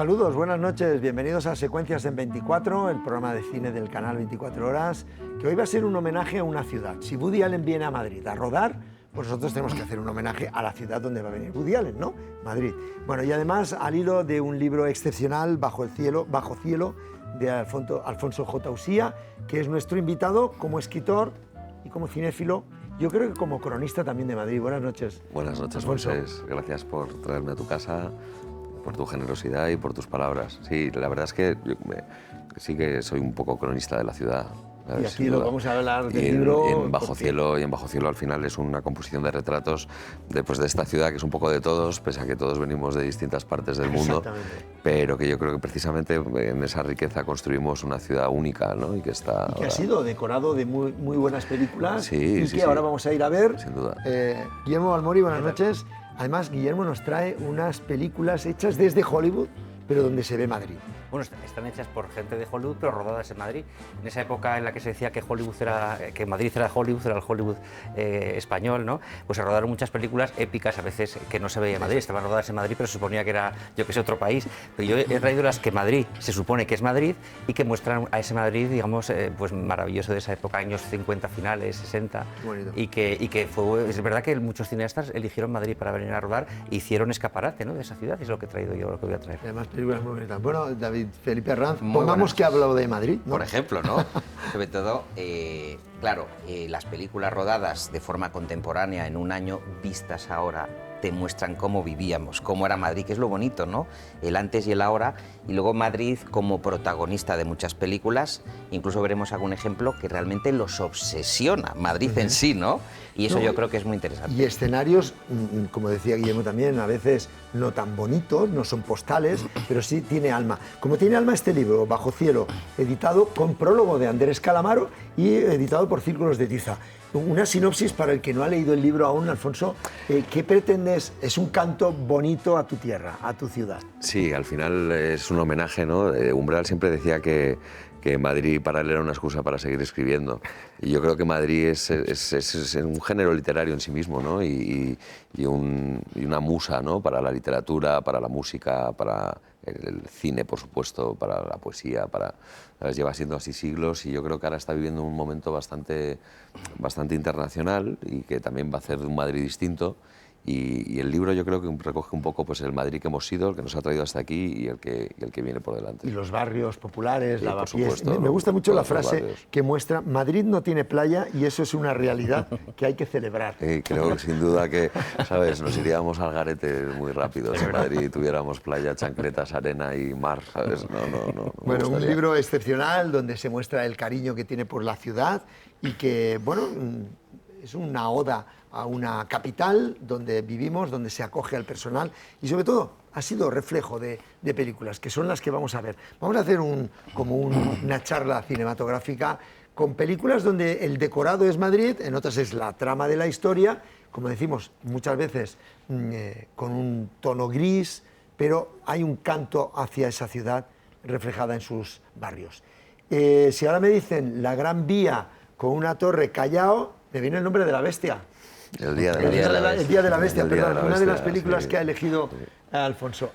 Saludos, buenas noches, bienvenidos a Secuencias en 24, el programa de cine del canal 24 Horas, que hoy va a ser un homenaje a una ciudad. Si Woody Allen viene a Madrid a rodar, pues nosotros tenemos que hacer un homenaje a la ciudad donde va a venir Woody Allen, ¿no? Madrid. Bueno, y además al hilo de un libro excepcional, Bajo Cielo, de Alfonso J. Usía, que es nuestro invitado como escritor y como cinéfilo, yo creo que como cronista también de Madrid. Buenas noches. Buenas noches, Alfonso. Moisés. Gracias por traerme a tu casa, por tu generosidad y por tus palabras. Sí, la verdad es que sí que soy un poco cronista de la ciudad. Y aquí lo vamos a hablar del libro. Y en Bajo Cielo al final es una composición de retratos de esta ciudad que es un poco de todos, pese a que todos venimos de distintas partes del mundo, pero que yo creo que precisamente en esa riqueza construimos una ciudad única, ¿no? Y que ha sido decorado de muy buenas películas, sí, y que ahora vamos a ir a ver. Sin duda. Guillermo Balmori, buenas noches. Además, Guillermo nos trae unas películas hechas desde Hollywood, pero donde se ve Madrid. Bueno, están hechas por gente de Hollywood, pero rodadas en Madrid. En esa época en la que se decía que Madrid era el Hollywood español, ¿no? Pues se rodaron muchas películas épicas, a veces que no se veía en Madrid, estaban rodadas en Madrid, pero se suponía que era, yo que sé, otro país. Pero yo he traído las que Madrid se supone que es Madrid y que muestran a ese Madrid, digamos, pues maravilloso de esa época, años 50 finales, 60. Y que fue, es verdad que muchos cineastas eligieron Madrid para venir a rodar e hicieron escaparate, ¿no?, de esa ciudad, y es lo que he traído yo, lo que voy a traer. Además, películas muy bonitas. Bueno, David Felipe Arranz, pongamos que ha hablado de Madrid, ¿no? Por ejemplo, ¿no? Sobre todo, claro, las películas rodadas de forma contemporánea en un año, vistas ahora, te muestran cómo vivíamos, cómo era Madrid, que es lo bonito, ¿no? El antes y el ahora, y luego Madrid como protagonista de muchas películas. Incluso veremos algún ejemplo que realmente los obsesiona, Madrid en sí, ¿no? Y eso yo creo que es muy interesante. Y escenarios, como decía Guillermo también, a veces no tan bonitos, no son postales, pero sí tiene alma. Como tiene alma este libro, Bajo Cielo, editado con prólogo de Andrés Calamaro y editado por Círculos de Tiza. Una sinopsis para el que no ha leído el libro aún, Alfonso. ¿Qué pretendes? Es un canto bonito a tu tierra, a tu ciudad. Sí, al final es un homenaje, ¿no? Umbral siempre decía que Madrid para él era una excusa para seguir escribiendo. Y yo creo que Madrid es un género literario en sí mismo, ¿no? Y una musa, ¿no?, para la literatura, para la música, para el cine, por supuesto, para la poesía, lleva siendo así siglos, y yo creo que ahora está viviendo un momento bastante internacional y que también va a hacer de un Madrid distinto. Y el libro yo creo que recoge un poco pues el Madrid que hemos sido, el que nos ha traído hasta aquí y el que viene por delante. Y los barrios populares, sí, Lavapiés. Me gusta mucho la frase que muestra: Madrid no tiene playa y eso es una realidad que hay que celebrar. Creo que sin duda que, ¿sabes?, nos iríamos al garete muy rápido si en Madrid tuviéramos playa, chancletas, arena y mar, ¿sabes? No bueno, un libro excepcional donde se muestra el cariño que tiene por la ciudad y que, bueno, es una oda a una capital donde vivimos, donde se acoge al personal y sobre todo ha sido reflejo de películas, que son las que vamos a ver. Vamos a hacer una charla cinematográfica con películas donde el decorado es Madrid, en otras es la trama de la historia, como decimos muchas veces con un tono gris, pero hay un canto hacia esa ciudad reflejada en sus barrios. Si ahora me dicen la Gran Vía con una torre Callao, me viene el nombre de la bestia. El Día de la Bestia, perdón, una de las películas que ha elegido Alfonso.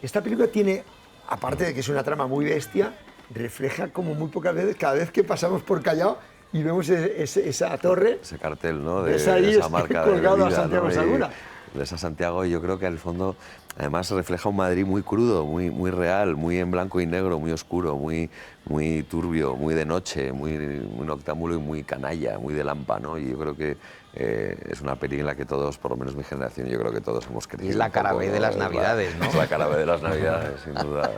Esta película tiene, aparte de que es una trama muy bestia, refleja como muy pocas veces, cada vez que pasamos por Callao y vemos esa torre, ese cartel, ¿no?, de esa marca colgado de a Santiago, ¿no?, Segura. De esa Santiago, y yo creo que al fondo además refleja un Madrid muy crudo, muy real, muy en blanco y negro, muy oscuro, muy turbio, muy de noche, muy noctámbulo y muy canalla, muy de lampa, ¿no? Y yo creo que es una peli en la que todos, por lo menos mi generación, yo creo que todos hemos crecido. Es la cara B de las Navidades, ¿no? Es la cara B de las Navidades, sin duda.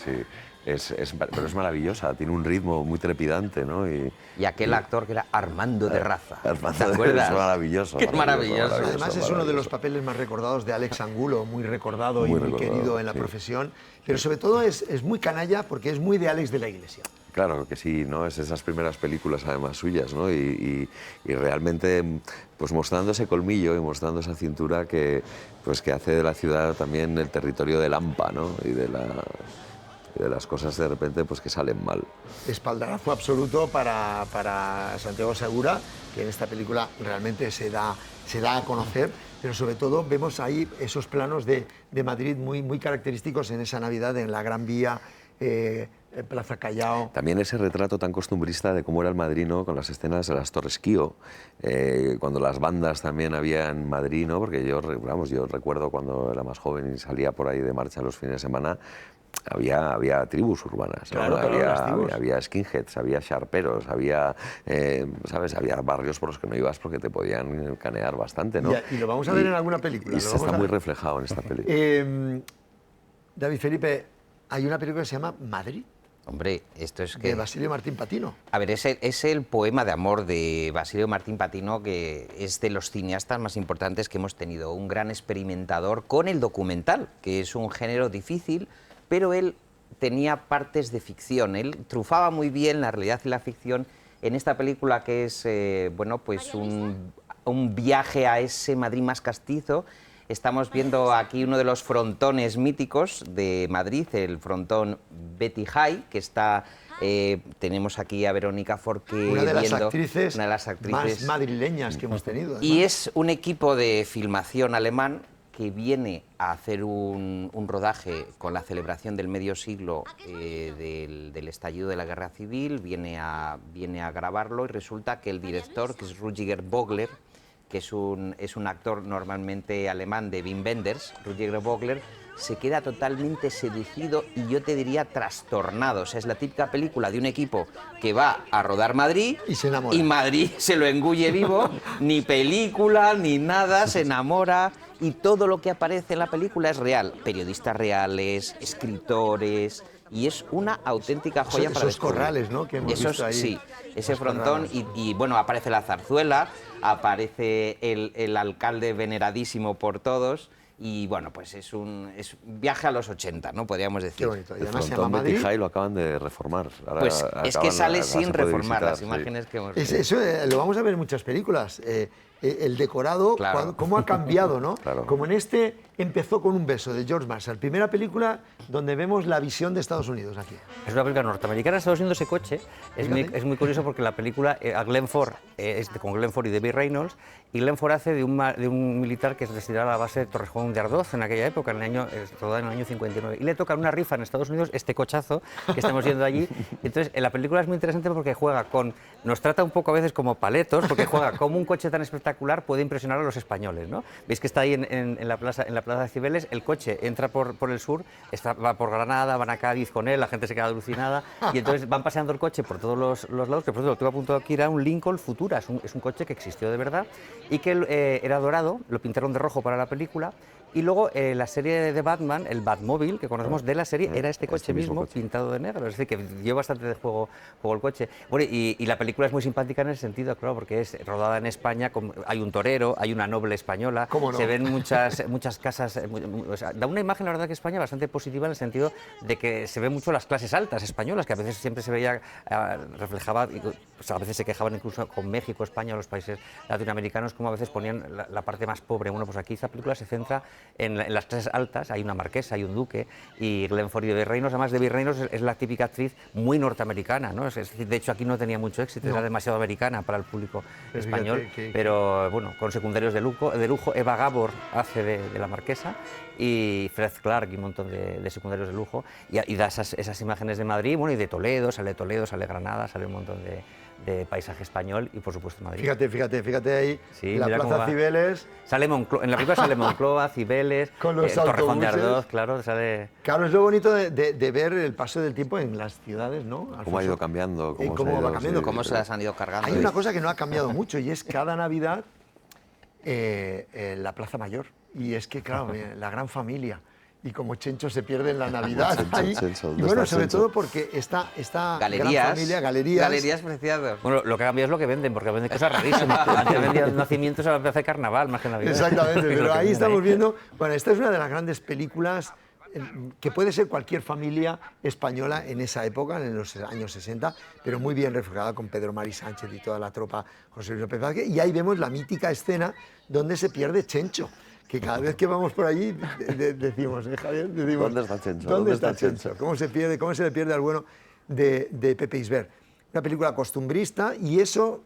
Sí. Pero es maravillosa, tiene un ritmo muy trepidante, ¿no? Y aquel actor que era Armando de Raza. ¿Te acuerdas? Es maravilloso. Qué maravilloso. Además es uno de los papeles más recordados de Alex Angulo, muy recordado y muy querido en la profesión, pero sobre todo es muy canalla porque es muy de Alex de la Iglesia. Claro que sí, ¿no? Es esas primeras películas además suyas, ¿no? Y realmente pues mostrando ese colmillo y mostrando esa cintura que hace de la ciudad también el territorio del hampa, ¿no? Y de la y de las cosas de repente pues que salen mal. Espaldarazo absoluto para Santiago Segura, que en esta película realmente se da a conocer, pero sobre todo vemos ahí esos planos de Madrid muy característicos en esa Navidad, en la Gran Vía, Plaza Callao. También ese retrato tan costumbrista de cómo era el Madrid, ¿no? Con las escenas de las Torres Kío, cuando las bandas también había en Madrid, ¿no? Porque yo recuerdo cuando era más joven y salía por ahí de marcha los fines de semana, había tribus urbanas, ¿no? Claro, había skinheads, había sharperos, había, ¿sabes? Había barrios por los que no ibas porque te podían canear bastante, ¿no? Y lo vamos a ver en alguna película. Y está muy reflejado en esta película. David Felipe, hay una película que se llama Madrid. Hombre, esto es que... De Basilio Martín Patino. A ver, es el poema de amor de Basilio Martín Patino, que es de los cineastas más importantes que hemos tenido. Un gran experimentador con el documental, que es un género difícil, pero él tenía partes de ficción. Él trufaba muy bien la realidad y la ficción en esta película, que es bueno, pues un viaje a ese Madrid más castizo. Estamos viendo aquí uno de los frontones míticos de Madrid, el frontón Betty High, que está... tenemos aquí a Verónica Forqué, una de las actrices más madrileñas que hemos tenido. Además. Y es un equipo de filmación alemán que viene a hacer un rodaje con la celebración del medio siglo del estallido de la Guerra Civil, viene a grabarlo, y resulta que el director, que es Rüdiger Vogler, que es un actor normalmente alemán de Wim Wenders, Rüdiger Vogler, se queda totalmente seducido y yo te diría trastornado. O sea, es la típica película de un equipo que va a rodar Madrid y se enamora. Y Madrid se lo engulle vivo, ni película, ni nada, se enamora, y todo lo que aparece en la película es real. Periodistas reales, escritores... Y es una auténtica joya para esos corrales, ¿no? Que hemos visto ahí. Sí, ese frontón y bueno, aparece la zarzuela, aparece el alcalde veneradísimo por todos, y bueno, pues es un viaje a los 80, ¿no? Podríamos decir. Qué bonito. Y El además se frontón llama Madrid. Betty High lo acaban de reformar. Ahora Pues es que sale sin se puede reformar visitar, las imágenes que hemos visto. Eso lo vamos a ver en muchas películas. El decorado, Claro. cómo ha cambiado, ¿no? Claro. Como en este empezó con Un beso, de George Marshall. Primera película donde vemos la visión de Estados Unidos aquí. Es una película norteamericana, Estados Unidos, ese coche. Es muy curioso porque la película, a Glenn Ford, es con Glenn Ford y Debbie Reynolds, y Glenn Ford hace de un militar que es retirado a la base de Torrejón de Ardoz en aquella época, rodada en el año 59. Y le toca en una rifa en Estados Unidos este cochazo que estamos viendo allí. Entonces, la película es muy interesante porque nos trata un poco a veces como paletos, porque juega como un coche tan espectacular puede impresionar a los españoles, ¿no? Veis que está ahí en la plaza de Cibeles, el coche entra por el sur, va por Granada, van a Cádiz con él, la gente se queda alucinada, y entonces van paseando el coche por todos los lados, que por cierto, lo tengo apuntado aquí, era un Lincoln Futura, es un coche que existió de verdad, y que era dorado, lo pintaron de rojo para la película, y luego la serie de Batman, el Batmóvil, que conocemos de la serie, era este coche mismo pintado de negro, es decir, que dio bastante de juego el coche. Bueno, y la película es muy simpática en ese sentido, claro, porque es rodada en España, hay un torero, hay una noble española, ¿Cómo no? Se ven muchas casas, o sea, da una imagen, la verdad, que España bastante positiva en el sentido de que se ven mucho las clases altas españolas, que a veces siempre se veía, reflejaba, o sea, a veces se quejaban incluso con México, España, los países latinoamericanos, como a veces ponían la parte más pobre. Bueno, pues aquí esta película se centra en las clases altas, hay una marquesa, hay un duque, y Glenn Ford y Debbie Reynolds, además Debbie Reynolds es la típica actriz muy norteamericana, ¿no? Es decir, de hecho aquí no tenía mucho éxito, era demasiado americana para el público español, pero bueno, con secundarios de lujo, Eva Gabor hace de la marquesa, y Fred Clark y un montón de secundarios de lujo, y da esas imágenes de Madrid, bueno, y de Toledo, sale Granada, sale un montón de paisaje español y por supuesto Madrid. Fíjate ahí, Sí, la Plaza Cibeles. En la película sale Moncloa, Cibeles, Con los Torrejón de autobuses. Ardoz, claro, sale... Claro, es lo bonito de ver el paso del tiempo en las ciudades, ¿no? Cómo Alfonso? ha ido cambiando. Cómo va cambiando. Cómo se las han ido cargando. Hay una cosa que no ha cambiado mucho y es cada Navidad la Plaza Mayor. Y es que, claro, la gran familia. Y como Chencho se pierde en la Navidad. ahí. Y bueno, sobre todo porque esta Galerías, gran familia, galerías preciadas. Bueno, lo que ha cambiado es lo que venden, porque venden cosas rarísimas. Antes vendían nacimientos a la plaza de carnaval, más que Navidad. Exactamente, Es lo pero que ahí venden estamos viendo... Bueno, esta es una de las grandes películas que puede ser cualquier familia española en esa época, en los años 60, pero muy bien reflejada con Pedro Mari Sánchez y toda la tropa, José Luis López Vázquez, y ahí vemos la mítica escena donde se pierde Chencho, que cada vez que vamos por allí decimos, Javier, decimos, ¿Dónde está Chencho? ¿Dónde está Chencho? ¿Cómo se le pierde al bueno de Pepe Isbert? Una película costumbrista y eso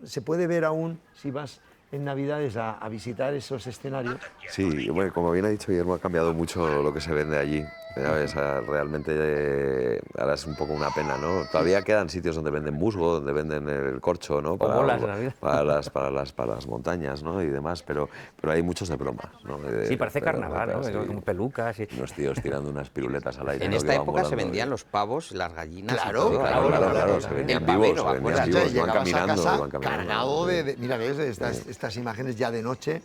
se puede ver aún si vas en Navidades a visitar esos escenarios. Sí, bueno, como bien ha dicho Guillermo, ha cambiado mucho lo que se vende allí. ¿Sabes? Realmente ahora es un poco una pena, ¿no? Todavía quedan sitios donde venden musgo, donde venden el corcho, ¿no? Bolas, para las montañas, ¿no? Y demás, pero hay muchos de broma, ¿no? Sí, parece carnaval, ¿no? Sí. Con pelucas y... Unos tíos tirando unas piruletas al aire. En ¿no? esta Que van época se volando, vendían los pavos, las gallinas y Claro, todo. Claro, se vendían El vivos, pavero, se vendían acuérdate. vivos, iban Llegabas a caminando, casa iban caminando. cargado mira, ves estas imágenes ya de noche,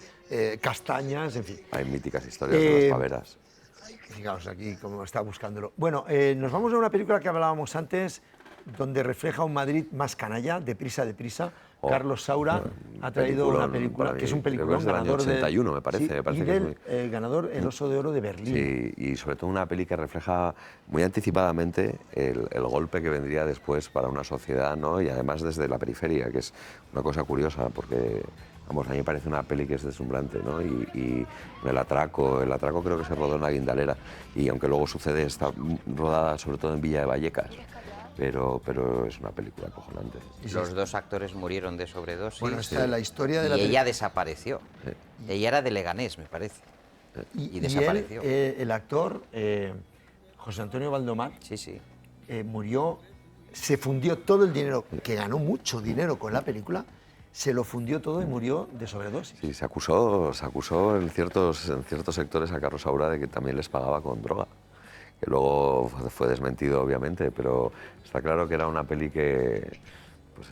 castañas, en fin. Hay míticas historias de las paveras. Fijaos aquí cómo está buscándolo. Bueno, nos vamos a una película que hablábamos antes, donde refleja un Madrid más canalla, deprisa. Carlos Saura ha traído una película que es un peliculón ganador del año 81, me parece. Sí, me parece y que del ganador El Oso de Oro de Berlín. Sí, y sobre todo una peli que refleja muy anticipadamente el golpe que vendría después para una sociedad, ¿no? Y además desde la periferia, que es una cosa curiosa, porque vamos, a mí me parece una peli que es deslumbrante, ¿no? Y el atraco creo que se rodó en la Guindalera, y aunque luego sucede, está rodada sobre todo en Villa de Vallecas. Pero es una película acojonante. Los dos actores murieron de sobredosis. Bueno, esta es la historia de la y ella película. desapareció. Ella era de Leganés, me parece. Y Y desapareció. él, el actor, José Antonio Baldomar, Sí. murió, se fundió todo el dinero, que ganó mucho dinero con la película, se lo fundió todo y murió de sobredosis. Sí, se acusó en ciertos sectores a Carlos Saura de que también les pagaba con droga, que luego fue desmentido, obviamente, pero está claro que era una peli que pues,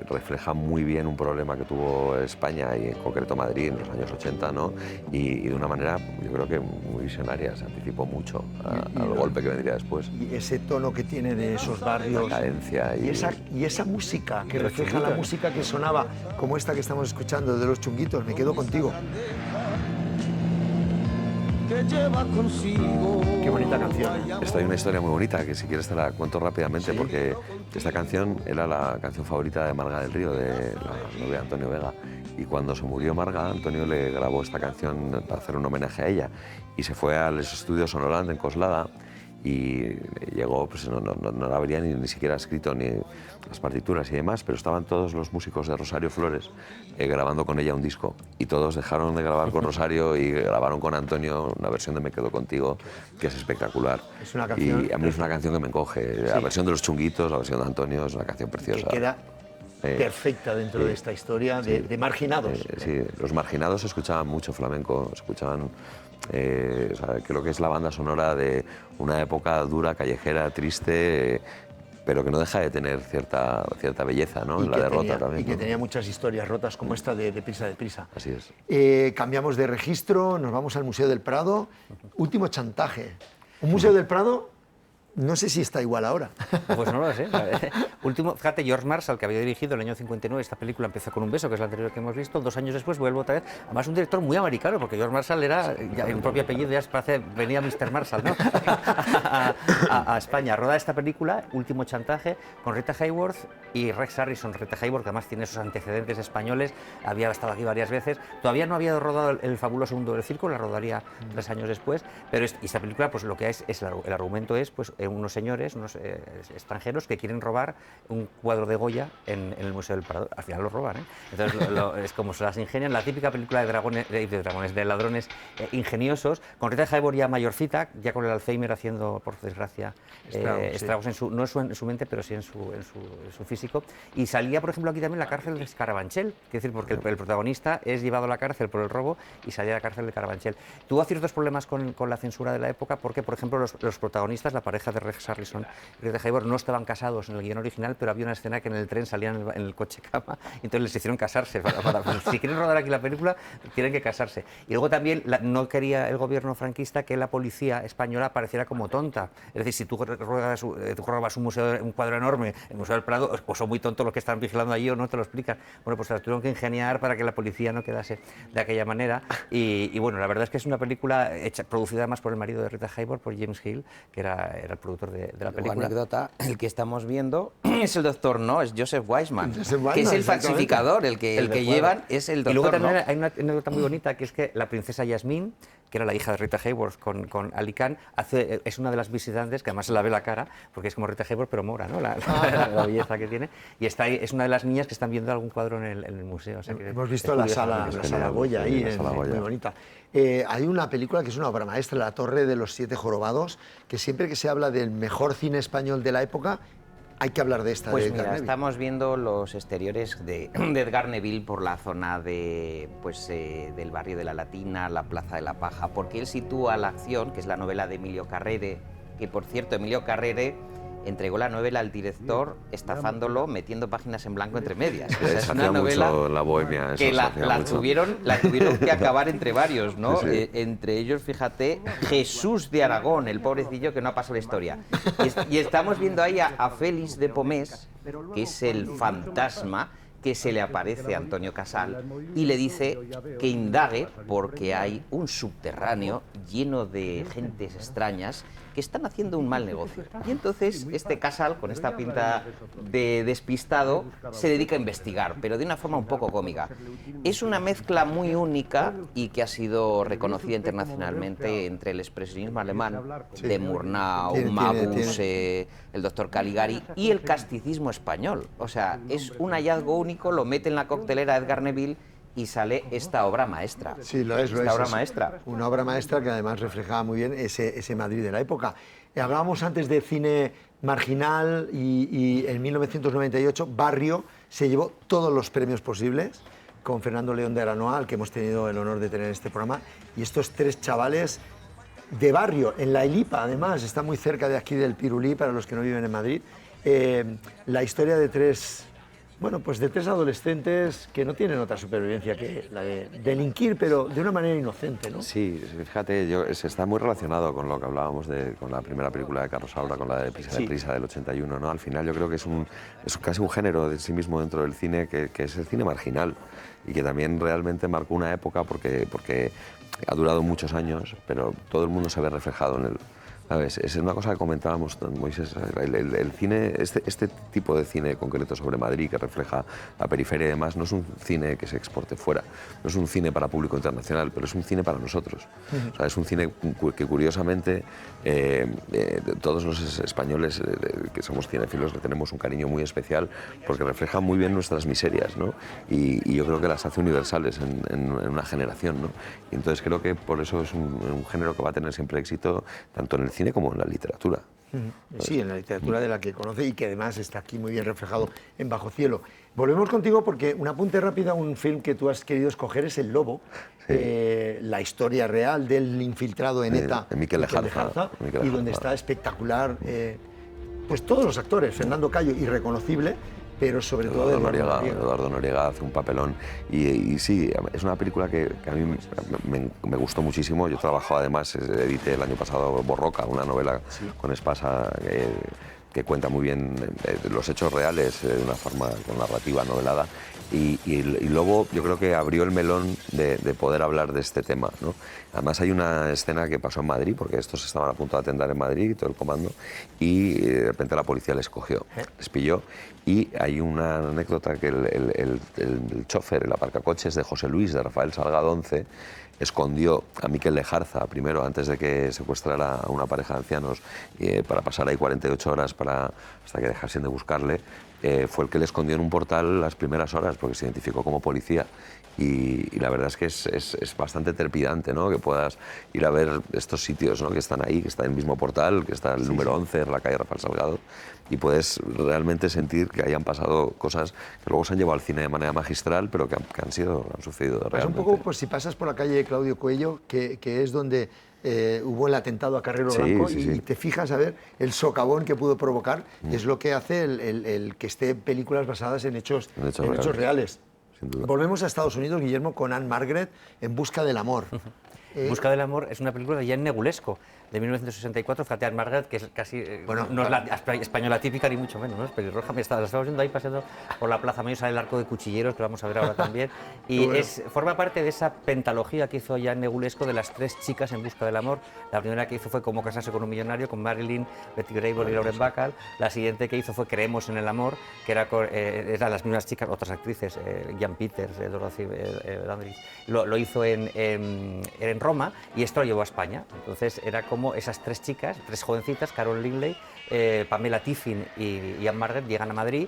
refleja muy bien un problema que tuvo España y en concreto Madrid en los años 80, ¿no? Y de una manera, yo creo que muy visionaria, se anticipó mucho al golpe que vendría después. Y ese tono que tiene de esos barrios. La cadencia y esa música que refleja la música que sonaba, como esta que estamos escuchando de Los Chunguitos, Me quedo contigo. Qué bonita canción. Esta hay una historia muy bonita que si quieres te la cuento rápidamente, ¿Sí? porque esta canción era la canción favorita de Marga del Río, de la novia de Antonio Vega. Y cuando se murió Marga, Antonio le grabó esta canción para hacer un homenaje a ella. Y se fue a los estudios Sonorland en Coslada y llegó, pues no la habría ni siquiera escrito ni las partituras y demás, pero estaban todos los músicos de Rosario Flores grabando con ella un disco, y todos dejaron de grabar con Rosario y grabaron con Antonio una versión de Me quedo contigo, que es espectacular. Es una canción... Y a mí es una canción que me encoge. La versión de Los Chunguitos, la versión de Antonio, es una canción preciosa. Que queda perfecta dentro de esta historia de marginados. Sí, los marginados escuchaban mucho flamenco, escuchaban... o sea, creo que es la banda sonora de una época dura, callejera, triste, pero que no deja de tener cierta belleza, ¿no? En la derrota también. Y que ¿no? tenía muchas historias rotas como esta de Deprisa. Así es. Cambiamos de registro, nos vamos al Museo del Prado. Último chantaje. Un Museo del Prado, no sé si está igual ahora. Pues no lo sé. Último, fíjate, George Marshall, que había dirigido en el año 59 esta película, Empezó con un beso, que es la anterior que hemos visto, 2 años después vuelve otra vez. Además, un director muy americano, porque George Marshall era, ya, en propio apellido, ya parece, venía Mr. Marshall, ¿no? a España. Roda esta película, Último chantaje, con Rita Hayworth y Rex Harrison. Rita Hayworth, que además tiene esos antecedentes españoles, había estado aquí varias veces. Todavía no había rodado el fabuloso mundo del circo, la rodaría 3 años después, pero esta película, pues lo que es el argumento es, pues, unos señores, unos extranjeros que quieren robar un cuadro de Goya en el Museo del Prado. Al final lo roban, ¿eh? Entonces es como se las ingenian. La típica película de ladrones ingeniosos, con Rita Hayworth ya mayorcita, ya con el Alzheimer haciendo, por desgracia, estragos en su, no en su mente, pero sí en su físico. Y salía, por ejemplo, aquí también la cárcel de Carabanchel, es decir, porque el protagonista es llevado a la cárcel por el robo y salía de la cárcel de Carabanchel. Tuvo ciertos problemas con la censura de la época porque, por ejemplo, los protagonistas, la pareja de Rex Harrison y Rita Hayworth, no estaban casados en el guión original, pero había una escena que en el tren salían en el coche cama, y entonces les hicieron casarse. Si quieren rodar aquí la película, tienen que casarse. Y luego también no quería el gobierno franquista que la policía española pareciera como tonta. Es decir, si tú robas un cuadro enorme, el Museo del Prado, o son muy tontos los que están vigilando allí o no te lo explican. Bueno, pues se las tuvieron que ingeniar para que la policía no quedase de aquella manera. Y bueno, la verdad es que es una película producida además por el marido de Rita Hayworth, por James Hill, que era el productor de la Luego, película. anécdota, el que estamos viendo es el doctor No, es Joseph Weissman, Joseph Weissman, que es el exactamente. falsificador, el que llevan es el Y luego doctor también No. hay una anécdota muy bonita, que es que la princesa Yasmín, que era la hija de Rita Hayworth con Ali Khan, es una de las visitantes, que además se la ve la cara, porque es como Rita Hayworth, pero mora, ¿no? La belleza que tiene. Y está ahí, es una de las niñas que están viendo algún cuadro en el museo. O sea que Hemos visto es la curioso, sala, porque la es sala genial. Goya sí, ahí, la sala Goya. muy bonita. Hay una película que es una obra maestra, La Torre de los Siete Jorobados, que siempre que se habla del mejor cine español de la época, hay que hablar de esta. Pues de mira, Edgar Neville. estamos viendo los exteriores de Edgar Neville por la zona del barrio de la Latina, la Plaza de la Paja, porque él sitúa la acción, que es la novela de Emilio Carrere, que por cierto Emilio Carrere entregó la novela al director estafándolo, metiendo páginas en blanco entre medias. O sea, es Se una hacía novela mucho en la Bohemia, eso que se la hacía mucho. tuvieron que acabar entre varios, ¿no? Sí, sí. Entre ellos, fíjate, Jesús de Aragón, el pobrecillo que no ha pasado la historia. Y estamos viendo ahí a Félix de Pomés, que es el fantasma que se le aparece a Antonio Casal y le dice que indague porque hay un subterráneo lleno de gentes extrañas que están haciendo un mal negocio. Y entonces este Casal, con esta pinta de despistado, se dedica a investigar, pero de una forma un poco cómica. Es una mezcla muy única y que ha sido reconocida internacionalmente entre el expresionismo alemán de Murnau, Mabus, el doctor Caligari y el casticismo español. O sea, es un hallazgo único, lo mete en la coctelera Edgar Neville y sale esta obra maestra. Sí, lo es, lo esta es. obra Es maestra. Una obra maestra que además reflejaba muy bien ese Madrid de la época. Hablábamos antes de cine marginal y en 1998 Barrio se llevó todos los premios posibles con Fernando León de Aranoa, al que hemos tenido el honor de tener en este programa. Y estos tres chavales de Barrio, en la Elipa además, está muy cerca de aquí del Pirulí, para los que no viven en Madrid. La historia de tres... Bueno, pues de tres adolescentes que no tienen otra supervivencia que la de delinquir, pero de una manera inocente, ¿no? Sí, fíjate, se está muy relacionado con lo que hablábamos con la primera película de Carlos Saura, con la de Prisa Sí. de Prisa del 81, ¿no? Al final yo creo que es casi un género de sí mismo dentro del cine, que es el cine marginal y que también realmente marcó una época porque ha durado muchos años, pero todo el mundo se ve reflejado en él. ¿Sabes? Es una cosa que comentábamos, Moisés, el cine, este tipo de cine concreto sobre Madrid que refleja la periferia y demás, no es un cine que se exporte fuera, no es un cine para público internacional, pero es un cine para nosotros. O sea, es un cine que curiosamente todos los españoles que somos cinéfilos le tenemos un cariño muy especial porque refleja muy bien nuestras miserias, ¿no? Y yo creo que las hace universales en una generación, ¿no? Y entonces creo que por eso es un género que va a tener siempre éxito tanto en el cine como en la literatura. Sí, en la literatura de la que conoce y que además está aquí muy bien reflejado en Bajo Cielo. Volvemos contigo porque un apunte rápido a un film que tú has querido escoger es El Lobo, la historia real del infiltrado en ETA, de Miquel Lejarza, y donde está espectacular, pues todos los actores, Fernando Cayo, irreconocible, pero sobre todo Eduardo Noriega hace un papelón y sí, es una película que a mí me gustó muchísimo. Yo trabajo además, edité el año pasado Borroca, una novela con Espasa que cuenta muy bien los hechos reales de una forma con narrativa novelada y Lobo yo creo que abrió el melón de poder hablar de este tema, ¿no? Además hay una escena que pasó en Madrid, porque estos estaban a punto de atendar en Madrid, todo el comando, y de repente la policía les cogió, les pilló, y hay una anécdota que el chofer, el aparcacoches de José Luis, de Rafael Salgado Once, escondió a Miquel Lejarza primero antes de que secuestrara a una pareja de ancianos para pasar ahí 48 horas hasta que dejasen de buscarle. Fue el que le escondió en un portal las primeras horas porque se identificó como policía y la verdad es que es bastante trepidante, ¿no? Que puedas ir a ver estos sitios, ¿no? Que están ahí, que está en el mismo portal, que está el número 11 en la calle Rafael Salgado y puedes realmente sentir que hayan pasado cosas que luego se han llevado al cine de manera magistral pero que han sucedido realmente. Es un poco, pues si pasas por la calle Claudio Cuello, que es donde hubo el atentado a Carrero Blanco y te fijas a ver el socavón que pudo provocar, es lo que hace el que esté películas basadas en hechos reales. Sin duda. Volvemos a Estados Unidos, Guillermo, con Anne Margaret, En busca del amor. Busca del amor es una película de Jan Negulesco. de 1964, fíjate, Anne Margaret, que es casi, no es la española típica ni mucho menos, ¿no? Es pelirroja, la estamos viendo ahí paseando por la Plaza Mayor, sale el arco de cuchilleros, que vamos a ver ahora también, y forma parte de esa pentalogía que hizo Jean Negulesco de las 3 chicas en busca del amor. La primera que hizo fue Cómo casarse con un millonario, con Marilyn, Betty Grable y Lauren Bacall. La siguiente que hizo fue Creemos en el amor, que eran las mismas chicas, otras actrices, Jan Peters, Dorothy Dandridge, lo hizo en Roma, y esto lo llevó a España. Entonces era como esas 3 chicas, 3 jovencitas, Carol Lindley, Pamela Tiffin y Anne Margaret, llegan a Madrid.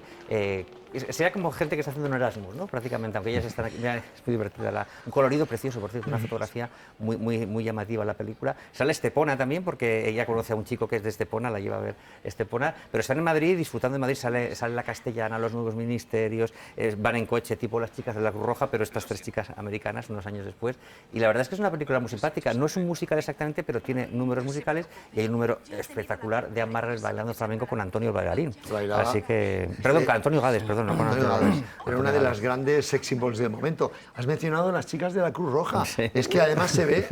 Sería como gente que está haciendo un Erasmus, ¿no? Prácticamente, aunque ellas están aquí. Mira, es muy divertida, un colorido precioso, por cierto, una fotografía muy llamativa la película. Sale Estepona también, porque ella conoce a un chico que es de Estepona, la lleva a ver Estepona, pero están en Madrid, disfrutando de Madrid, sale la Castellana, los nuevos ministerios, van en coche, tipo las chicas de la Cruz Roja, pero estas 3 chicas americanas, unos años después. Y la verdad es que es una película muy simpática, no es un musical exactamente, pero tiene números musicales, y hay un número espectacular de Anne Margaret bailando flamenco con Antonio el bailarín. Así que, perdón, con Antonio Gades, perdón. Pero una de las grandes sex symbols del momento. Has mencionado a las chicas de la Cruz Roja. Sí. Es que además se ve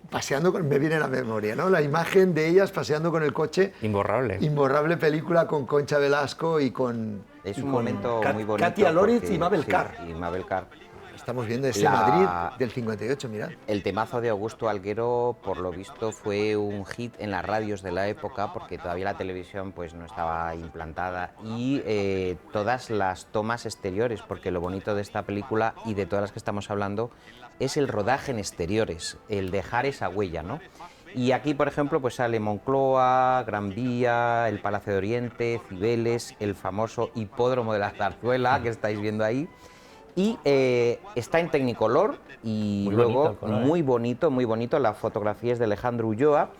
paseando, me viene a la memoria, ¿no? La imagen de ellas paseando con el coche. Imborrable. Imborrable película con Concha Velasco y con... Es un momento muy bonito. Katia Loritz y Mabel Carr. Y Mabel Carr. Estamos viendo ese Madrid del 58, mirad. El temazo de Augusto Alguero, por lo visto, fue un hit en las radios de la época, porque todavía la televisión pues no estaba implantada, y todas las tomas exteriores, porque lo bonito de esta película y de todas las que estamos hablando es el rodaje en exteriores, el dejar esa huella, ¿no? Y aquí, por ejemplo, pues sale Moncloa, Gran Vía, el Palacio de Oriente, Cibeles, el famoso hipódromo de la Zarzuela, que estáis viendo ahí. Y está en Technicolor, y muy luego bonito color, muy bonito, la fotografía es de Alejandro Ulloa,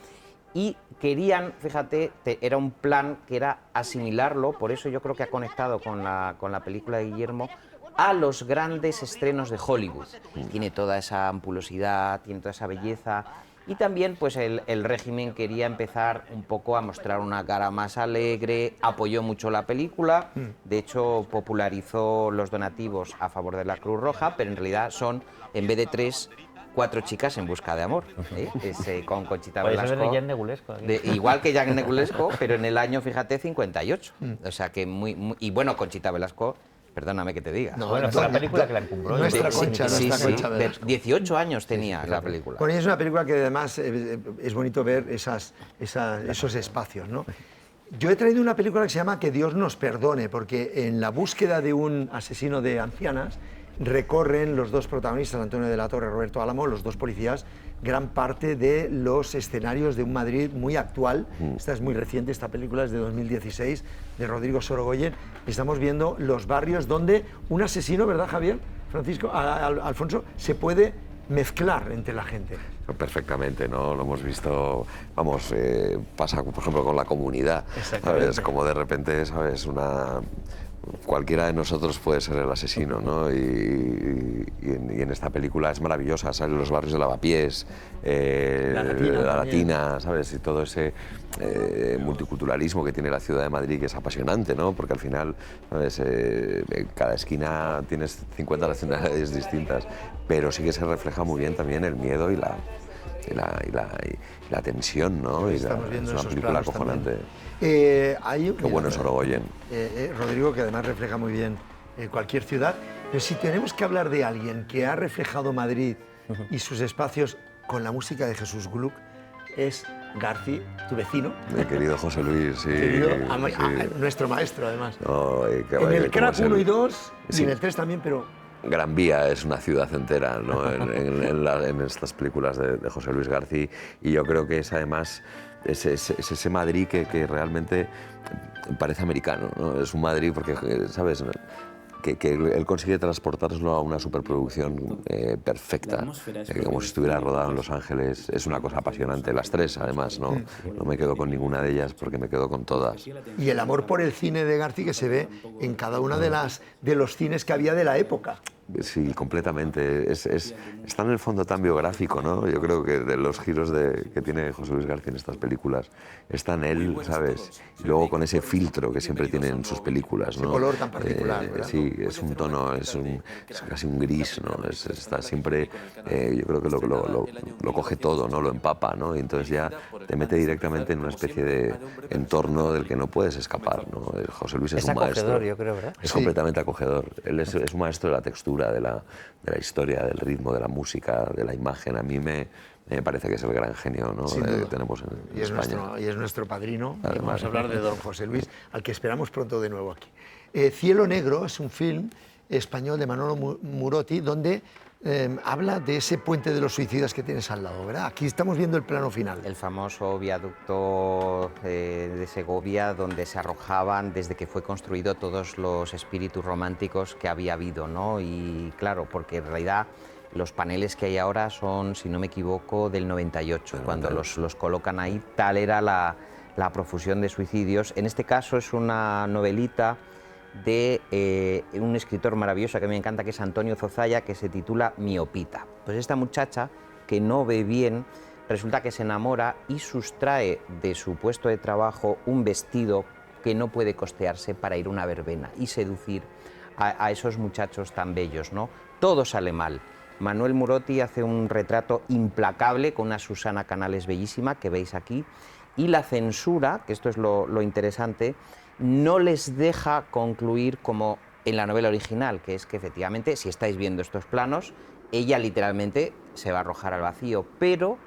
y querían, fíjate, era un plan que era asimilarlo, por eso yo creo que ha conectado con la película de Guillermo, a los grandes estrenos de Hollywood. Tiene toda esa ampulosidad, tiene toda esa belleza. Y también pues el régimen quería empezar un poco a mostrar una cara más alegre, apoyó mucho la película, de hecho popularizó los donativos a favor de la Cruz Roja, pero en realidad son, en vez de 3, 4 chicas en busca de amor, con Conchita Velasco. Eso es de Jean Negulesco. Igual que Jean Negulesco, pero en el año, fíjate, 58. O sea que y bueno, Conchita Velasco... Perdóname que te diga. No, bueno, fue la película que la encumbró. Nuestra Concha, Concha Velasco. 18 años tenía la película. Bueno, y es una película que además es bonito ver esos espacios, ¿no? Yo he traído una película que se llama Que Dios nos perdone, porque en la búsqueda de un asesino de ancianas recorren los 2 protagonistas, Antonio de la Torre, Roberto Álamo, los 2 policías, gran parte de los escenarios de un Madrid muy actual. Esta es muy reciente, esta película es de 2016, de Rodrigo Sorogoyen. Estamos viendo los barrios donde un asesino, ¿verdad, Javier? Francisco, Alfonso, se puede mezclar entre la gente. Perfectamente, ¿no? Lo hemos visto, vamos, pasa, por ejemplo, con La Comunidad, ¿sabes? Como de repente, ¿sabes? Cualquiera de nosotros puede ser el asesino, ¿no? Y en esta película es maravillosa, salen los barrios de Lavapiés, la Latina, ¿sabes? Y todo ese multiculturalismo que tiene la ciudad de Madrid, que es apasionante, ¿no? Porque al final, ¿sabes? En cada esquina tienes 50 nacionalidades distintas, pero sí que se refleja muy bien también el miedo y la tensión, ¿no? Es una película acojonante. Qué bueno es Sorogoyen. Rodrigo, que además refleja muy bien cualquier ciudad. Pero si tenemos que hablar de alguien que ha reflejado Madrid y sus espacios con la música de Jesús Gluck, es Garci, tu vecino. Mi querido José Luis, sí. Nuestro maestro, además. No, en el Crack 1 y 2, y en el 3 también, pero... Gran Vía es una ciudad entera, ¿no? en estas películas de José Luis Garci, y yo creo que es además ese Madrid que realmente parece americano, ¿no? Es un Madrid porque, ¿sabes? Que él consigue transportárselo a una superproducción perfecta, como si estuviera rodado en Los Ángeles. Es una cosa apasionante, las 3 además, no me quedo con ninguna de ellas porque me quedo con todas. Y el amor por el cine de Garci que se ve en cada una de los cines que había de la época. Sí, completamente. Está en el fondo tan biográfico, ¿no? Yo creo que de los giros que tiene José Luis García en estas películas, está en él, ¿sabes? Y luego con ese filtro que siempre tiene en sus películas, ¿no? Ese color tan particular, ¿verdad? Sí, es un tono, es casi un gris, ¿no? Está siempre, yo creo que lo coge todo, ¿no? Lo empapa, ¿no? Y entonces ya te mete directamente en una especie de entorno del que no puedes escapar, ¿no? José Luis es un maestro. Acogedor, yo creo, ¿verdad? Es completamente acogedor. Él es un maestro de la textura, de la historia, del ritmo, de la música, de la imagen. A mí me parece que es el gran genio, ¿no? que tenemos en España. Y es nuestro padrino. Y Además. vamos a hablar de don José Luis, al que esperamos pronto de nuevo aquí. Cielo Negro es un film español de Manolo Murotti, donde habla de ese puente de los suicidas que tienes al lado, ¿verdad? Aquí estamos viendo el plano final. El famoso viaducto de Segovia, donde se arrojaban desde que fue construido todos los espíritus románticos que había habido, ¿no? Y claro, porque en realidad los paneles que hay ahora son, si no me equivoco, del 98, cuando los colocan ahí, tal era la profusión de suicidios. En este caso es una novelita de un escritor maravilloso que me encanta, que es Antonio Zozaya, que se titula Miopita. Pues esta muchacha, que no ve bien, resulta que se enamora y sustrae de su puesto de trabajo un vestido que no puede costearse para ir a una verbena y seducir a esos muchachos tan bellos, ¿no? Todo sale mal. Manuel Murotti hace un retrato implacable con una Susana Canales bellísima, que veis aquí, y la censura, que esto es lo interesante, no les deja concluir como en la novela original, que es que efectivamente, si estáis viendo estos planos, ella literalmente se va a arrojar al vacío, pero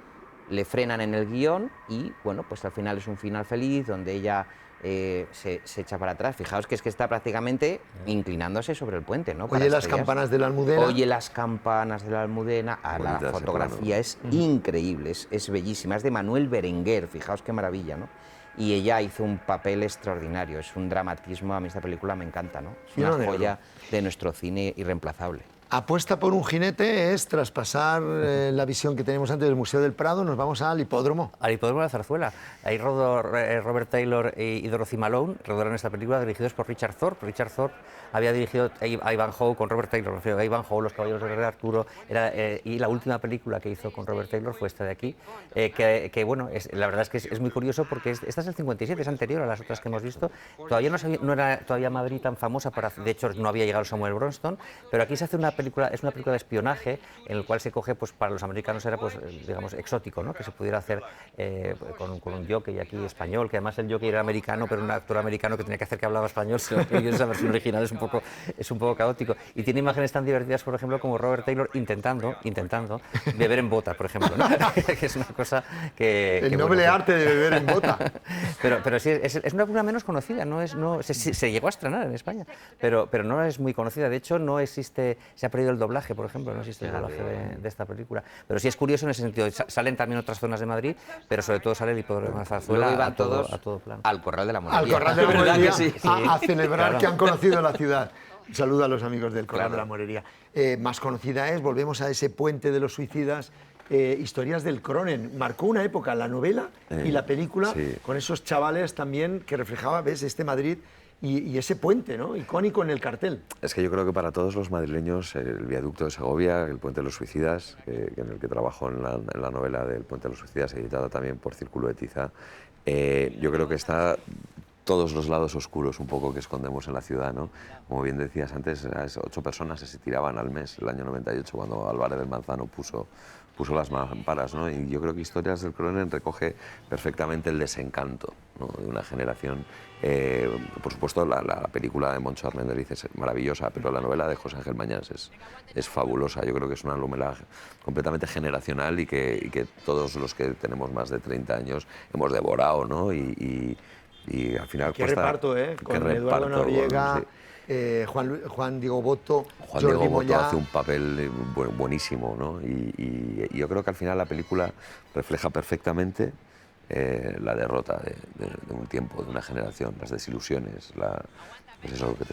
le frenan en el guión y, bueno, pues al final es un final feliz, donde ella se echa para atrás. Fijaos que es que está prácticamente inclinándose sobre el puente, ¿no? Oye las campanas de la Almudena. Oye las campanas de la Almudena. La fotografía es increíble, es bellísima, es de Manuel Berenguer, fijaos qué maravilla, ¿no? Y ella hizo un papel extraordinario, es un dramatismo, a mí esta película me encanta, ¿no? Es una joya de nuestro cine irreemplazable. Apuesta por un jinete es traspasar la visión que teníamos antes del Museo del Prado, nos vamos al hipódromo. Al hipódromo de la Zarzuela. Ahí rodó Robert Taylor y Dorothy Malone, rodaron esta película dirigidos por Richard Thorpe. Richard Thorpe había dirigido a Ivanhoe con Robert Taylor, refiero a Ivanhoe, Los Caballeros del Rey Arturo, y la última película que hizo con Robert Taylor fue esta de aquí, que bueno, la verdad es que es muy curioso porque esta es el 57, es anterior a las otras que hemos visto. Todavía no era todavía Madrid tan famosa, de hecho no había llegado Samuel Bronston, pero aquí se hace una película, es una película de espionaje en el cual se coge, pues para los americanos era, pues digamos, exótico, ¿no? Que se pudiera hacer con un jockey aquí español, que además el jockey era americano, pero un actor americano que tenía que hacer que hablaba español, si lo que esa versión original es un poco caótico. Y tiene imágenes tan divertidas, por ejemplo, como Robert Taylor intentando beber en bota, por ejemplo, ¿no? Que es una cosa que... El noble arte de beber en bota. Pero sí, es una película menos conocida, se llegó a estrenar en España, pero no es muy conocida. De hecho, no existe, se ha perdido el doblaje, por ejemplo, no existe el doblaje de esta película. Pero sí es curioso en ese sentido. Salen también otras zonas de Madrid, pero sobre todo sale el hipódromo de Zarzuela a todo plano. Al Corral de la Morería. Al Corral de la Morería, sí. a celebrar Claro. que han conocido la ciudad. Un saludo a los amigos del Corral Claro. de la Morería. Más conocida es, volvemos a ese puente de los suicidas, Historias del Cronen. Marcó una época la novela y la película, sí. con esos chavales también que reflejaba, ves, este Madrid y ese puente, ¿no? Icónico en el cartel. Es que yo creo que para todos los madrileños el viaducto de Segovia, el Puente de los Suicidas, en el que trabajo en la novela del Puente de los Suicidas, editada también por Círculo de Tiza, yo creo que está todos los lados oscuros un poco que escondemos en la ciudad, ¿no? Como bien decías antes, 8 personas se tiraban al mes, el año 98, cuando Álvarez del Manzano puso las mamparas, ¿no? Y yo creo que Historias del Cronen recoge perfectamente el desencanto, ¿no? De una generación. Por supuesto, la película de Moncho Armendariz es maravillosa, pero la novela de José Ángel Mañas es fabulosa. Yo creo que es una novela completamente generacional y que todos los que tenemos más de 30 años hemos devorado, ¿no? Y al final Qué reparto, ¿eh? Con Eduardo Noriega, sí. Juan Diego Botto, Juan Jordi Diego Botto Moyá. hace un papel buenísimo, ¿no? Y yo creo que al final la película refleja perfectamente la derrota de un tiempo, de una generación, las desilusiones, pues eso, que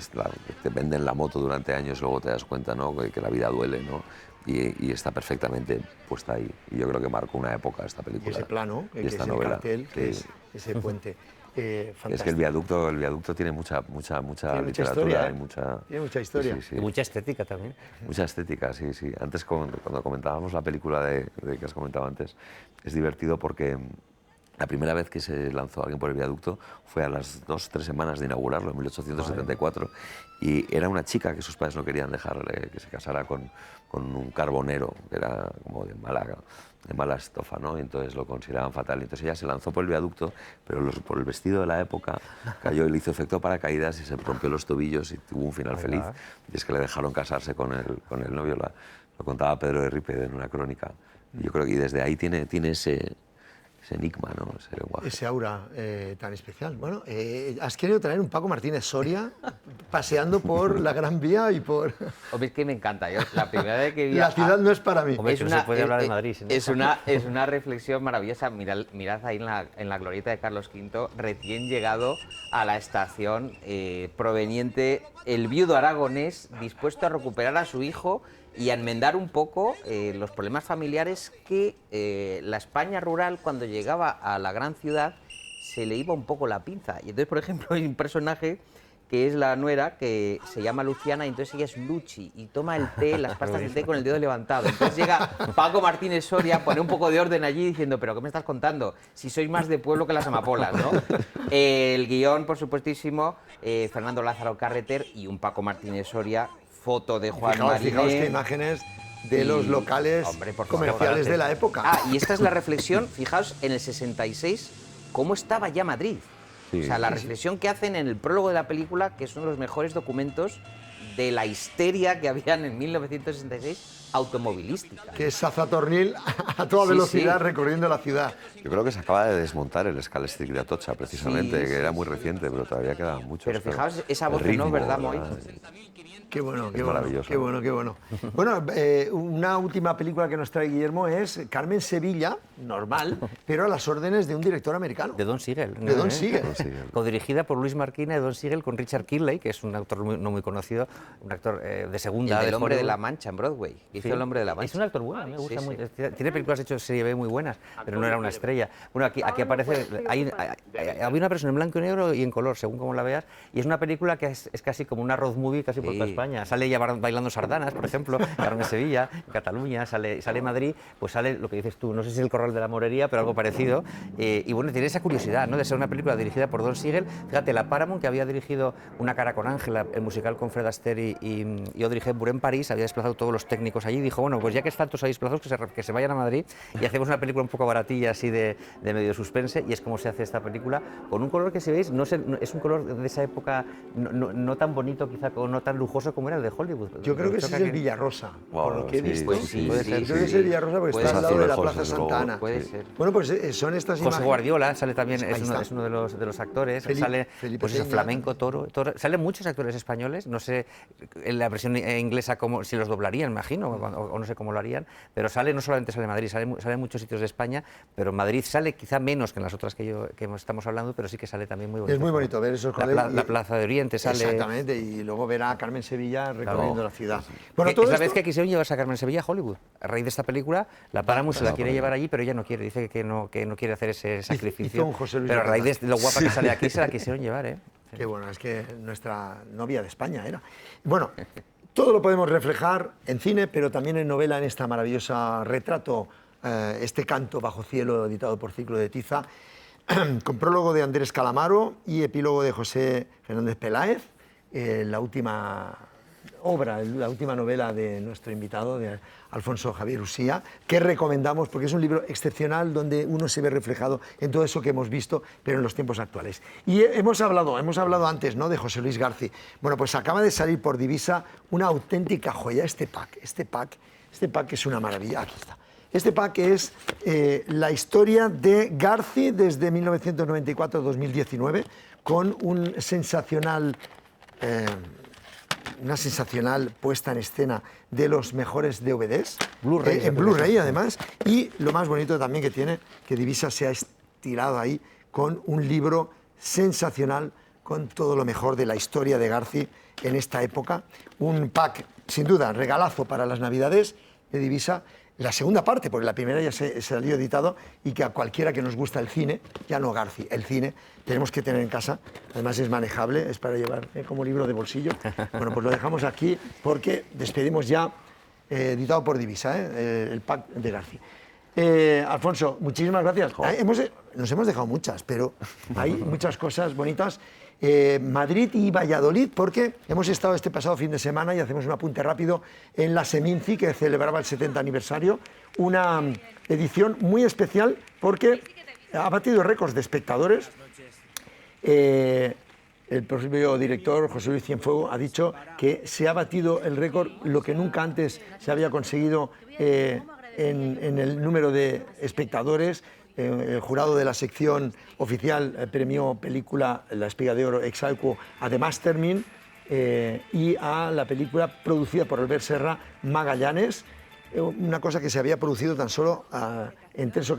te venden la moto durante años y luego te das cuenta, ¿no? Que la vida duele, ¿no? Y está perfectamente puesta ahí. Y yo creo que marcó una época esta película. Y ese plano, y que esta es novela. el cartel, que Sí. es ese puente. Es fantástico. que el viaducto tiene mucha Tiene mucha literatura historia, ¿eh? y mucha... Tiene mucha historia. Sí, sí, Y sí. mucha estética también. Mucha estética, sí, sí. Antes, cuando comentábamos la película de que has comentado antes, es divertido porque la primera vez que se lanzó Alguien por el viaducto fue a las 2-3 semanas de inaugurarlo, en 1874, y era una chica que sus padres no querían dejar que se casara con un carbonero, que era como de mala estofa, ¿no? Y entonces lo consideraban fatal. Entonces ella se lanzó por el viaducto, pero por el vestido de la época cayó y le hizo efecto paracaídas y se rompió los tobillos y tuvo un final feliz. Y es que le dejaron casarse con el novio, lo contaba Pedro de Ripe en una crónica. Y yo creo que desde ahí tiene ese enigma, ¿no? Ese lenguaje. Ese aura tan especial. Bueno, has querido traer un Paco Martínez Soria paseando por la Gran Vía y por... Hombre, es que me encanta. Yo, la primera vez que vi La ciudad no es para mí. Hombre, que no se puede hablar de Madrid sin es una reflexión maravillosa. Mirad ahí en la glorieta de Carlos V, recién llegado a la estación, proveniente el viudo aragonés, dispuesto a recuperar a su hijo y a enmendar un poco los problemas familiares que la España rural, cuando llegaba a la gran ciudad, se le iba un poco la pinza. Y entonces, por ejemplo, hay un personaje que es la nuera, que se llama Luciana, y entonces ella es Luchi, y toma el té, las pastas del té con el dedo levantado. Entonces llega Paco Martínez Soria, pone un poco de orden allí, diciendo, pero ¿qué me estás contando? Si sois más de pueblo que las amapolas, ¿no? El guión, por supuestísimo, Fernando Lázaro Carreter y un Paco Martínez Soria, foto de Juan Fijaos qué Mariné. imágenes de los locales Hombre, por favor, comerciales de la época. Ah, y esta es la reflexión, fijaos, en el 66, cómo estaba ya Madrid. Sí. O sea, la reflexión que hacen en el prólogo de la película, que es uno de los mejores documentos de la histeria que habían en 1966 automovilística. Que es Sazatornil a toda Sí, velocidad sí. recorriendo la ciudad. Yo creo que se acaba de desmontar el Scalextric de Atocha, precisamente, Sí, que era sí, muy reciente, pero todavía quedaban muchos. Pero fijaos esa el voz, ¿no? ritmo, ¿Verdad, Moy? Qué bueno, Es qué bueno, maravilloso. qué bueno, qué bueno. Bueno, una última película que nos trae Guillermo es Carmen Sevilla, normal, pero a las órdenes de un director americano. De Don Siegel. De Don Siegel. Codirigida por Luis Marquina y Don Siegel con Richard Kirley, que es un actor no muy conocido, un actor de segunda. El Hombre de Hollywood. la Mancha en Broadway. Hizo Sí. El Hombre de la Mancha. Es un actor bueno, me gusta Sí, mucho. sí. Tiene películas de hecho de serie B muy buenas, pero no era una estrella. Bueno, aquí aparece. Había una versión en blanco y negro y en color, según como la veas, y es una película que es casi como una road movie casi por toda Sí. España. Sale ella bailando sardanas, por ejemplo, Carmen Sevilla, en Cataluña, sale Madrid, pues sale lo que dices tú, no sé si es El Corral de la Morería, pero algo parecido. Y bueno, tiene esa curiosidad, ¿no?, de ser una película dirigida por Don Siegel. Fíjate, la Paramount, que había dirigido Una cara con Ángela, el musical con Fred Astaire y Audrey Hepburn en París, había desplazado todos los técnicos allí, y dijo, bueno, pues ya que están todos ahí desplazados, que se vayan a Madrid y hacemos una película un poco baratilla, así de medio suspense, y es como se hace esta película, con un color que, si veis, es un color de esa época no tan bonito, quizá, o no tan lujoso como era el de Hollywood. Yo creo que ese es el Villarrosa, por lo que he sí, visto. pues sí, Puede sí, ser. sí, Creo que es el Villarrosa porque Puede está al ser. lado de la Azulejos, Plaza desde luego. Santa Ana. Puede ser. Bueno, pues son estas José imágenes. Guardiola sale también, Ahí está. es uno de los actores, Felipe- sale Felipe pues eso, Peña. flamenco, toro, salen muchos actores españoles, no sé en la versión inglesa cómo, si los doblarían, imagino, o no sé cómo lo harían, pero no solamente sale Madrid, sale en muchos sitios de España, pero Madrid sale quizá menos que en las otras que estamos hablando, pero sí que sale también muy bonito. Es muy bonito ver esos La, colegios. la Plaza de Oriente sale. Exactamente, y luego ver a Carmen Sevilla recorriendo la ciudad. Bueno, Que todo es la esto... vez que quisieron llevarse a Carmen Sevilla a Hollywood. A raíz de esta película, la Paramount se la quiere llevar allí, pero ella no quiere. Dice que no quiere hacer ese sacrificio. hizo un José Luis Pero a raíz Bernaza. de lo guapa que sale aquí, se la quisieron llevar, ¿eh? Qué bueno, es que nuestra novia de España era. Bueno, todo lo podemos reflejar en cine, pero también en novela, en esta maravillosa retrato, este canto bajo cielo, editado por Ciclo de Tiza, con prólogo de Andrés Calamaro y epílogo de José Fernández Peláez, la última obra, la última novela de nuestro invitado, de Alfonso Javier Usía, que recomendamos porque es un libro excepcional donde uno se ve reflejado en todo eso que hemos visto, pero en los tiempos actuales. Y hemos hablado antes, ¿no?, de José Luis García. Bueno, pues acaba de salir por Divisa una auténtica joya, este pack es una maravilla. Aquí está. Este pack es la historia de García desde 1994 a 2019, con una sensacional puesta en escena de los mejores DVDs, Blu-ray, en Blu-ray además, y lo más bonito también que tiene, que Divisa se ha estirado ahí con un libro sensacional con todo lo mejor de la historia de García en esta época. Un pack, sin duda, regalazo para las Navidades de Divisa. la segunda parte, porque la primera ya se salió editado, y que a cualquiera que nos gusta el cine, ya no Garci, el cine, tenemos que tener en casa. Además es manejable, es para llevar como libro de bolsillo. Bueno, pues lo dejamos aquí porque despedimos ya, editado por Divisa, el pack de Garci. Alfonso, muchísimas gracias. Nos hemos dejado muchas, pero hay muchas cosas bonitas. Madrid y Valladolid, porque hemos estado este pasado fin de semana, y hacemos un apunte rápido, en la Seminci, que celebraba el 70 aniversario, una edición muy especial porque ha batido récords de espectadores. El propio director, José Luis Cienfuegos, ha dicho que se ha batido el récord, lo que nunca antes se había conseguido en el número de espectadores. El jurado de la sección oficial premió película La Espiga de Oro ex aequo a The Mastermind y a la película producida por Albert Serra, Magallanes, una cosa que se había producido tan solo en 3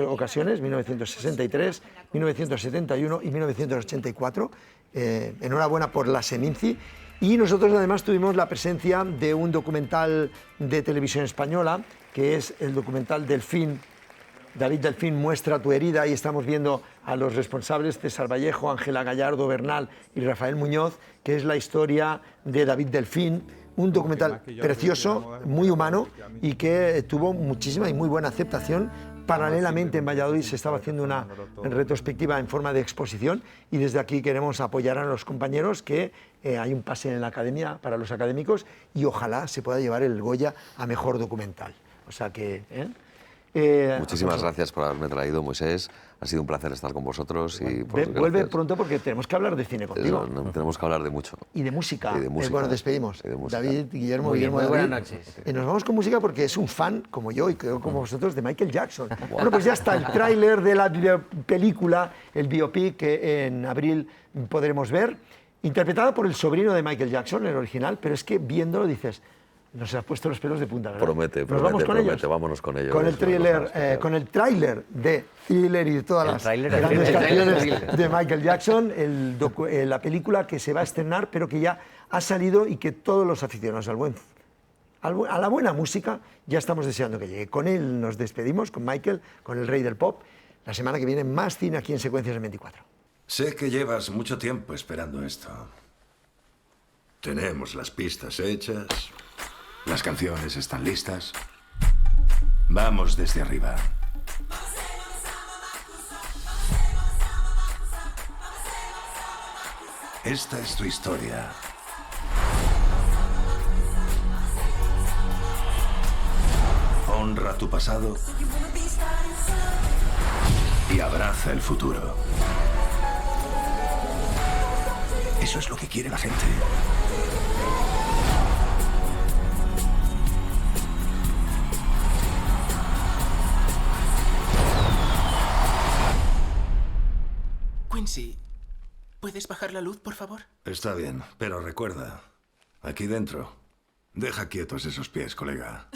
ocasiones, 1963, 1971 y 1984. Enhorabuena por la Seminci. Y nosotros además tuvimos la presencia de un documental de televisión española, que es el documental Delfín. David Delfín muestra tu herida, y estamos viendo a los responsables, César Vallejo, Ángela Gallardo Bernal y Rafael Muñoz, que es la historia de David Delfín, un documental precioso, muy humano, y que tuvo muchísima y muy buena aceptación. Paralelamente en Valladolid se estaba haciendo una retrospectiva en forma de exposición, y desde aquí queremos apoyar a los compañeros, que hay un pase en la academia para los académicos, y ojalá se pueda llevar el Goya a mejor documental. O sea que... Muchísimas gracias por haberme traído, Moisés. Ha sido un placer estar con vosotros. Y vuelve pronto, porque tenemos que hablar de cine contigo. Tenemos que hablar de mucho. Y de música. Bueno, despedimos. David, Guillermo, Muy David. buenas noches. Nos vamos con música porque es un fan, como yo y creo como vosotros, de Michael Jackson. Bueno, pues ya está el tráiler de la película, el biopic, que en abril podremos ver, interpretada por el sobrino de Michael Jackson, el original, pero es que viéndolo dices... Nos has puesto los pelos de punta, ¿verdad? Promete, vamos con ellos. Vámonos con ellos. Con el tráiler de Thriller y de todas las grandes canciones de Michael Jackson, la película que se va a estrenar, pero que ya ha salido y que todos los aficionados a la buena música ya estamos deseando que llegue. Con él nos despedimos, con Michael, con el rey del pop. La semana que viene más cine aquí en Secuencias en 24. Sé que llevas mucho tiempo esperando esto. Tenemos las pistas hechas. Las canciones están listas. Vamos desde arriba. Esta es tu historia. Honra tu pasado y abraza el futuro. Eso es lo que quiere la gente. Quincy, ¿puedes bajar la luz, por favor? Está bien, pero recuerda, aquí dentro, deja quietos esos pies, colega.